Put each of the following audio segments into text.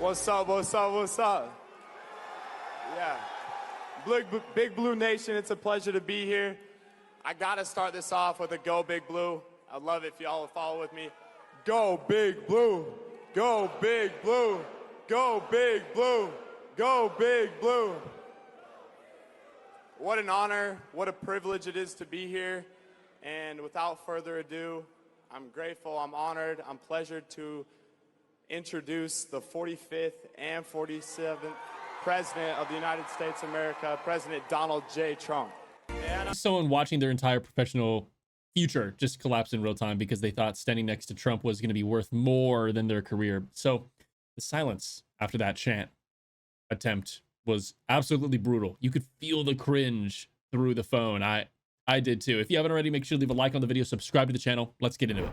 What's up, what's up, what's up? Yeah. Big Blue Nation, it's a pleasure to be here. I gotta start this off with a Go Big Blue. I'd love it if y'all would follow with me. Go Big Blue, go Big Blue, go Big Blue, go Big Blue. What an honor, what a privilege it is to be here. And without further ado, I'm grateful, I'm honored, I'm pleasured to introduce the 45th and 47th President of the United States of America, President Donald J. Trump. Someone watching their entire professional future just collapse in real time because they thought standing next to Trump was going to be worth more than their career. So the silence after that chant attempt was absolutely brutal. You could feel the cringe through the phone. I did too. If you haven't already, make sure to leave a like on the video, subscribe to the channel. Let's get into it.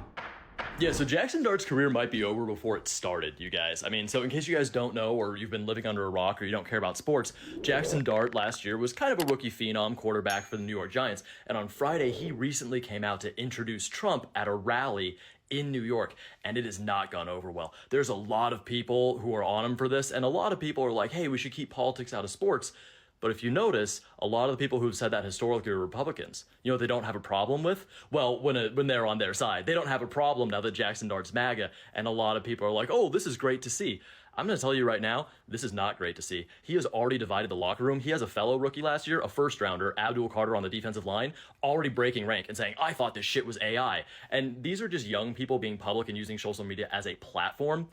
Yeah, so Jackson Dart's career might be over before it started, you guys. I mean, so in case you guys don't know, or you've been living under a rock, or you don't care about sports, Jackson Dart last year was kind of a rookie phenom quarterback for the New York Giants. And on Friday, he recently came out to introduce Trump at a rally in New York, and it has not gone over well. There's a lot of people who are on him for this, and a lot of people are like, hey, we should keep politics out of sports. But if you notice, a lot of the people who've said that historically are Republicans. You know what they don't have a problem with? Well, when they're on their side. They don't have a problem now that Jackson Dart's MAGA, and a lot of people are like, oh, this is great to see. I'm going to tell you right now, this is not great to see. He has already divided the locker room. He has a fellow rookie last year, a first-rounder, Abdul Carter on the defensive line, already breaking rank and saying, I thought this shit was AI. And these are just young people being public and using social media as a platform.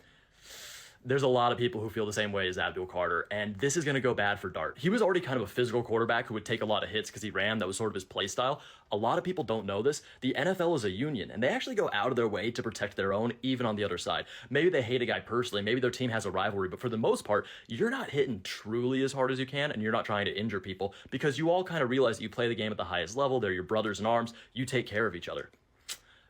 There's a lot of people who feel the same way as Abdul Carter, and this is going to go bad for Dart. He was already kind of a physical quarterback who would take a lot of hits because he ran. That was sort of his play style. A lot of people don't know this. The NFL is a union, and they actually go out of their way to protect their own, even on the other side. Maybe they hate a guy personally. Maybe their team has a rivalry, but for the most part, you're not hitting truly as hard as you can, and you're not trying to injure people because you all kind of realize that you play the game at the highest level. They're your brothers in arms. You take care of each other.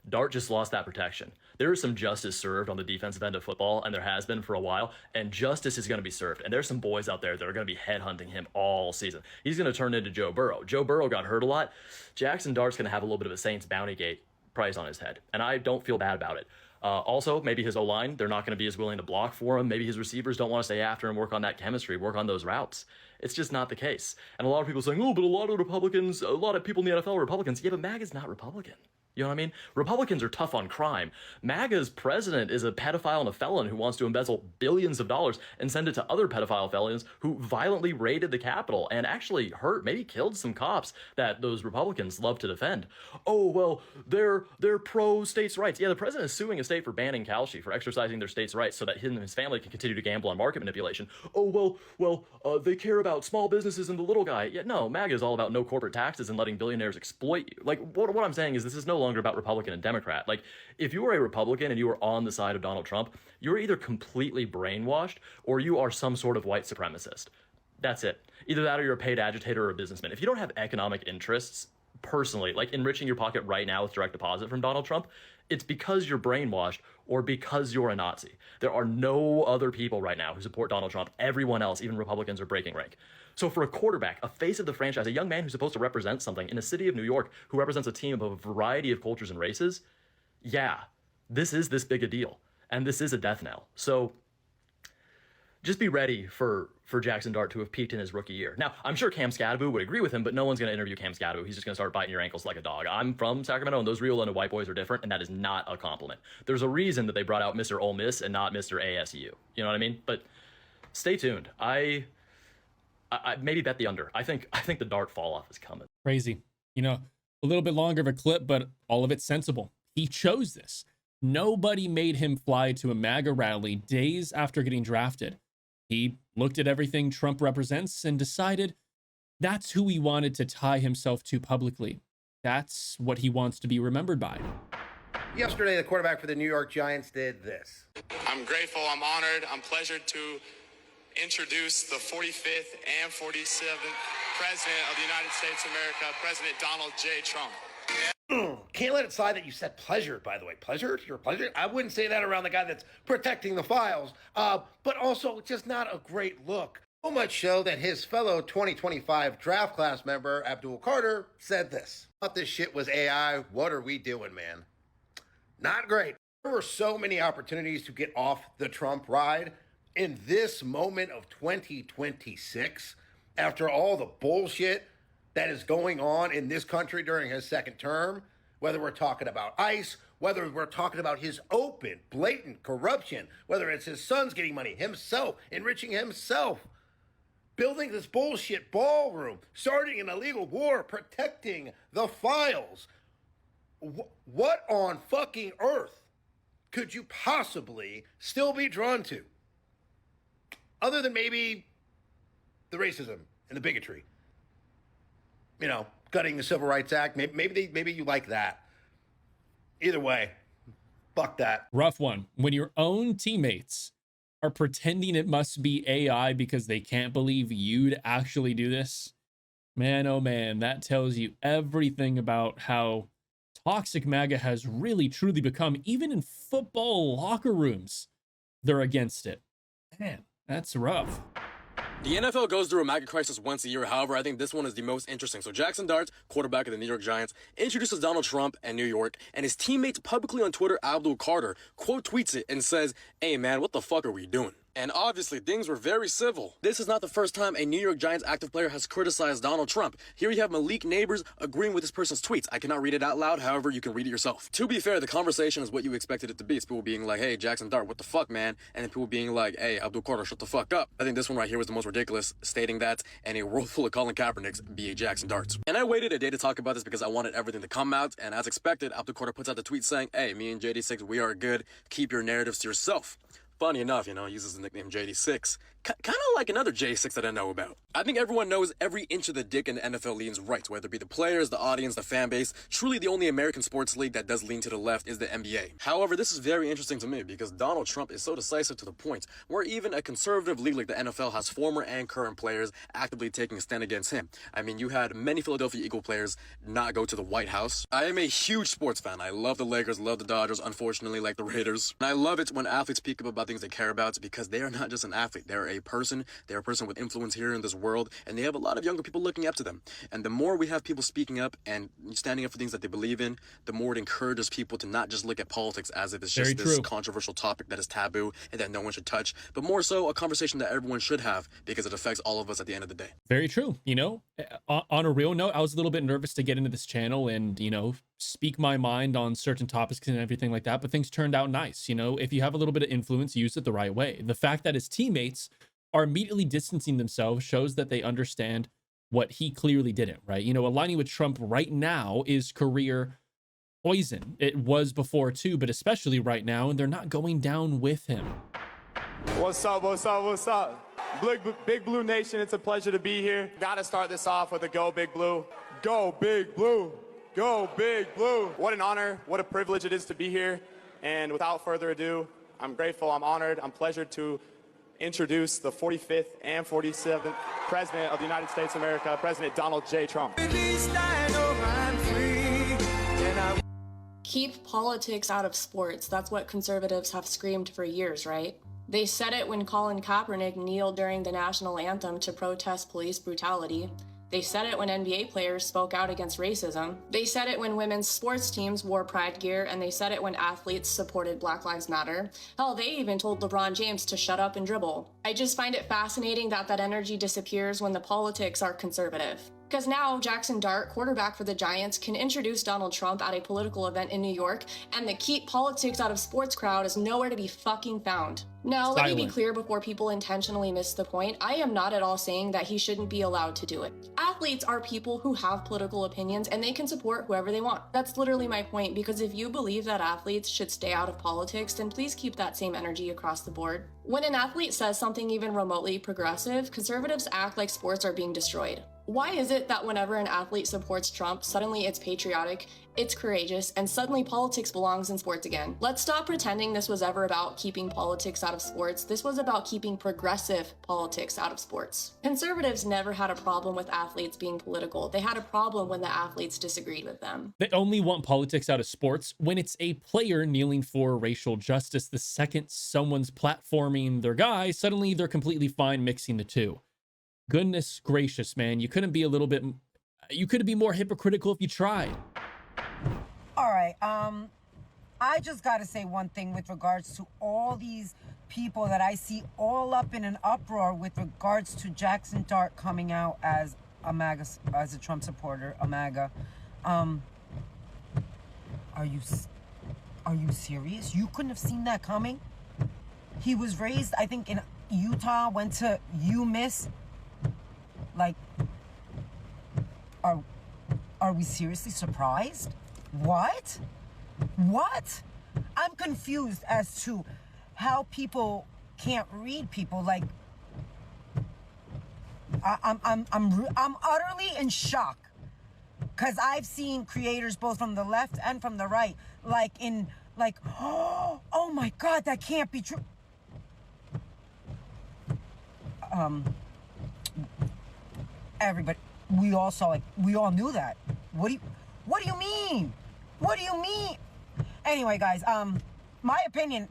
Dart just lost that protection. There is some justice served on the defensive end of football, and there has been for a while, and justice is going to be served. And there's some boys out there that are going to be headhunting him all season. He's going to turn into Joe Burrow. Joe Burrow got hurt a lot. Jackson Dart's going to have a little bit of a Saints bounty gate price on his head, and I don't feel bad about it. Also, maybe his O-line, they're not going to be as willing to block for him. Maybe his receivers don't want to stay after him, work on that chemistry, work on those routes. It's just not the case. And a lot of people saying, oh, but a lot of Republicans, a lot of people in the NFL are Republicans. Yeah, but MAGA's not Republican. You know what I mean? Republicans are tough on crime. MAGA's president is a pedophile and a felon who wants to embezzle billions of dollars and send it to other pedophile felons who violently raided the Capitol and actually hurt, maybe killed some cops that those Republicans love to defend. Oh, well, they're pro states' rights. Yeah, the president is suing a state for banning Kalshi, for exercising their states' rights so that him and his family can continue to gamble on market manipulation. Oh, well, they care about small businesses and the little guy. Yeah, no, MAGA is all about no corporate taxes and letting billionaires exploit you. Like, what I'm saying is this is no longer about Republican and Democrat. Like, if you are a Republican and you are on the side of Donald Trump, you're either completely brainwashed or you are some sort of white supremacist. That's it. Either that or you're a paid agitator or a businessman. If you don't have economic interests personally, like enriching your pocket right now with direct deposit from Donald Trump, it's because you're brainwashed or because you're a Nazi. There are no other people right now who support Donald Trump. Everyone else, even Republicans, are breaking rank. So for a quarterback, a face of the franchise, a young man who's supposed to represent something in a city of New York who represents a team of a variety of cultures and races, yeah, this is this big a deal. And this is a death knell. So just be ready for Jackson Dart to have peaked in his rookie year. Now, I'm sure Cam Scadaboo would agree with him, but no one's going to interview Cam Scadaboo. He's just going to start biting your ankles like a dog. I'm from Sacramento, and those Rio London white boys are different, and that is not a compliment. There's a reason that they brought out Mr. Ole Miss and not Mr. ASU. You know what I mean? But stay tuned. I maybe bet the under. I think the Dart fall off is coming. Crazy. You know, a little bit longer of a clip, but all of it sensible. He chose this. Nobody made him fly to a MAGA rally days after getting drafted. He looked at everything Trump represents and decided that's who he wanted to tie himself to publicly. That's what he wants to be remembered by. Yesterday, the quarterback for the New York Giants did this. I'm grateful, I'm honored, I'm pleasured to introduce the 45th and 47th President of the United States of America, President Donald J. Trump. Can't let it slide that you said pleasure, by the way. Pleasure? Your pleasure? I wouldn't say that around the guy that's protecting the files, but also just not a great look. So much so that his fellow 2025 draft class member, Abdul Carter, said this. Thought this shit was AI. What are we doing, man? Not great. There were so many opportunities to get off the Trump ride, in this moment of 2026, after all the bullshit that is going on in this country during his second term, whether we're talking about ICE, whether we're talking about his open, blatant corruption, whether it's his sons getting money, himself, enriching himself, building this bullshit ballroom, starting an illegal war, protecting the files. What on fucking earth could you possibly still be drawn to? Other than maybe the racism and the bigotry. You know, gutting the Civil Rights Act. Maybe you like that. Either way, fuck that. Rough one. When your own teammates are pretending it must be AI because they can't believe you'd actually do this, man, oh man, that tells you everything about how toxic MAGA has really truly become. Even in football locker rooms, they're against it. Man, that's rough. The NFL goes through a MAGA crisis once a year. However, I think this one is the most interesting. So Jackson Dart, quarterback of the New York Giants, introduces Donald Trump and New York, and his teammates publicly on Twitter, Abdul Carter, quote tweets it and says, "Hey man, what the fuck are we doing?" And obviously, things were very civil. This is not the first time a New York Giants active player has criticized Donald Trump. Here you have Malik Neighbors agreeing with this person's tweets. I cannot read it out loud, however, you can read it yourself. To be fair, the conversation is what you expected it to be. It's people being like, "Hey, Jackson Dart, what the fuck, man?" And then people being like, "Hey, Abdul Carter, shut the fuck up." I think this one right here was the most ridiculous, stating that, "And a world full of Colin Kaepernicks, be a Jackson Darts." And I waited a day to talk about this because I wanted everything to come out, and as expected, Abdul Carter puts out the tweet saying, "Hey, me and JD6, we are good. Keep your narratives to yourself." Funny enough, you know, he uses the nickname JD6. Kind of like another J6 that I know about. I think everyone knows every inch of the dick in the NFL leans right, whether it be the players, the audience, the fan base. Truly the only American sports league that does lean to the left is the NBA. However, this is very interesting to me because Donald Trump is so decisive to the point where even a conservative league like the NFL has former and current players actively taking a stand against him. I mean, you had many Philadelphia Eagle players not go to the White House. I am a huge sports fan. I love the Lakers, love the Dodgers, unfortunately like the Raiders. And I love it when athletes speak up about things they care about because they are not just an athlete. They're a person. They're a person with influence here in this world, and they have a lot of younger people looking up to them. And the more we have people speaking up and standing up for things that they believe in, the more it encourages people to not just look at politics as if it's just this controversial topic that is taboo and that no one should touch, but more so a conversation that everyone should have because it affects all of us at the end of the day. Very true. You know, on a real note, I was a little bit nervous to get into this channel and, you know, speak my mind on certain topics and everything like that, but things turned out nice. You know, if you have a little bit of influence, use it the right way. The fact that his teammates are immediately distancing themselves shows that they understand what he clearly didn't, right? You know, aligning with Trump right now is career poison. It was before too, but especially right now, and they're not going down with him. What's up, what's up, what's up? Big Blue Nation, it's a pleasure to be here. Gotta start this off with a Go Big Blue. Go Big Blue. Go Big Blue. What an honor, what a privilege it is to be here. And without further ado, I'm grateful, I'm honored, I'm pleasured to introduce the 45th and 47th President of the United States of America, President Donald J. Trump. Keep politics out of sports. That's what conservatives have screamed for years, right? They said it when Colin Kaepernick kneeled during the national anthem to protest police brutality. They said it when NBA players spoke out against racism. They said it when women's sports teams wore pride gear, and they said it when athletes supported Black Lives Matter. Hell, they even told LeBron James to shut up and dribble. I just find it fascinating that that energy disappears when the politics are conservative. Because now Jackson Dart, quarterback for the Giants, can introduce Donald Trump at a political event in New York, and the keep politics out of sports crowd is nowhere to be fucking found. Now, let me be clear before people intentionally miss the point. I am not at all saying that he shouldn't be allowed to do it. Athletes are people who have political opinions, and they can support whoever they want. That's literally my point, because if you believe that athletes should stay out of politics, then please keep that same energy across the board. When an athlete says something even remotely progressive, conservatives act like sports are being destroyed. Why is it that whenever an athlete supports Trump, suddenly it's patriotic, it's courageous, and suddenly politics belongs in sports again? Let's stop pretending this was ever about keeping politics out of sports. This was about keeping progressive politics out of sports. Conservatives never had a problem with athletes being political. They had a problem when the athletes disagreed with them. They only want politics out of sports when it's a player kneeling for racial justice. The second someone's platforming their guy, suddenly they're completely fine mixing the two. Goodness gracious, man. You couldn't be more hypocritical if you tried. All right. I just got to say one thing with regards to all these people that I see all up in an uproar with regards to Jackson Dart coming out as a MAGA, as a Trump supporter, a MAGA. Are you serious? You couldn't have seen that coming? He was raised, I think, in Utah, went to UMiss. Like, are we seriously surprised? What? What? I'm confused as to how people can't read people. Like, I'm utterly in shock, because I've seen creators both from the left and from the right, oh my God, that can't be true. Everybody, we all saw, like, we all knew that. What do you mean? What do you mean? Anyway, guys, my opinion,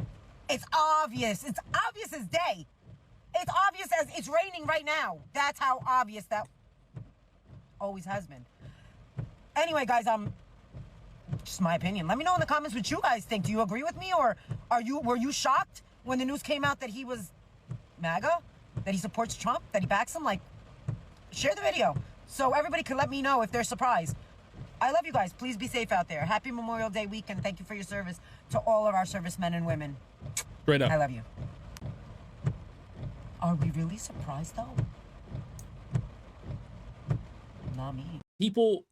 it's obvious. It's obvious as day. It's obvious as it's raining right now. That's how obvious that always has been. Anyway, guys, just my opinion. Let me know in the comments what you guys think. Do you agree with me, or were you shocked when the news came out that he was MAGA, that he supports Trump, that he backs him? Like, share the video so everybody can let me know if they're surprised. I love you guys. Please be safe out there. Happy Memorial Day weekend. Thank you for your service to all of our servicemen and women. Straight up. I love you. Are we really surprised, though? Not me. People,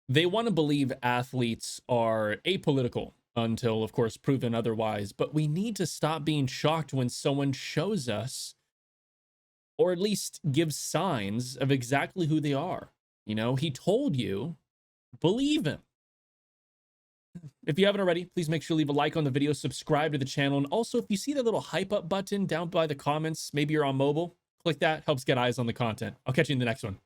they want to believe athletes are apolitical until, of course, proven otherwise. But we need to stop being shocked when someone shows us, or at least gives signs of exactly who they are. You know, he told you, believe him. If you haven't already, please make sure to leave a like on the video, subscribe to the channel, and also if you see that little hype up button down by the comments, maybe you're on mobile, click that, helps get eyes on the content. I'll catch you in the next one.